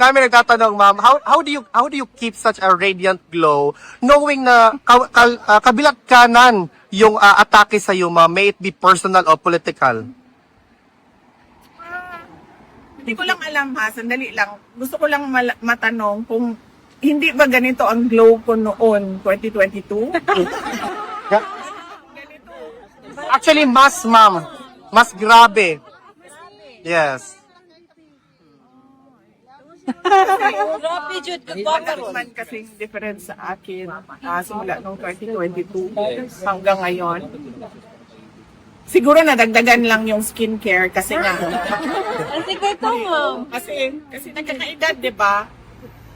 Dami nagtatanong, ma'am, how do you keep such a radiant glow knowing na kabilat kanan yung atake sa iyo, ma'am, may it be personal or political? Hindi ko lang alam ha, sandali lang. Gusto ko lang matanong kung hindi ba ganito ang glow ko noon, 2022? Actually, mas, ma'am. Mas grabe. Yes. Grabe, Jude. Wala naman kasing difference sa akin simula noong 2022 hanggang ngayon. Siguro nadagdagan lang yung skincare kasi nga. Ang sige ito, ma'am. Kasi nagkakaedad, di ba?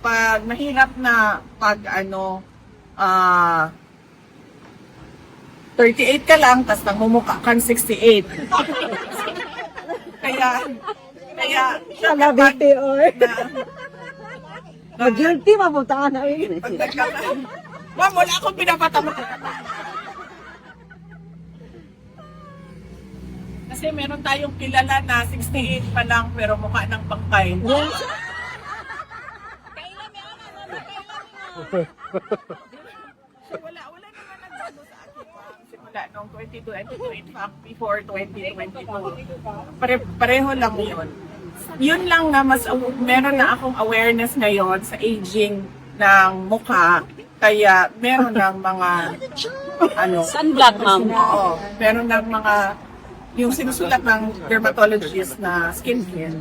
Pag mahirap na pag 38 ka lang, tas nangmumukha kang 68. kaya, Kalabiti, or. Mag-guilty, mapunta ka na rin. Ma'am, wala akong pinapatama. Kasi meron tayong kilala na 68 pa lang pero mukha ng pangkay. Wala naman nagbago sa akin simula noong 2022, in fact, before 2022. Pareho lang yun. Yun lang na meron na akong awareness ngayon sa aging ng mukha. Kaya meron ng mga Sunblock, ma'am. oo, meron ng mga yung sinusulat ng dermatologist na skincare.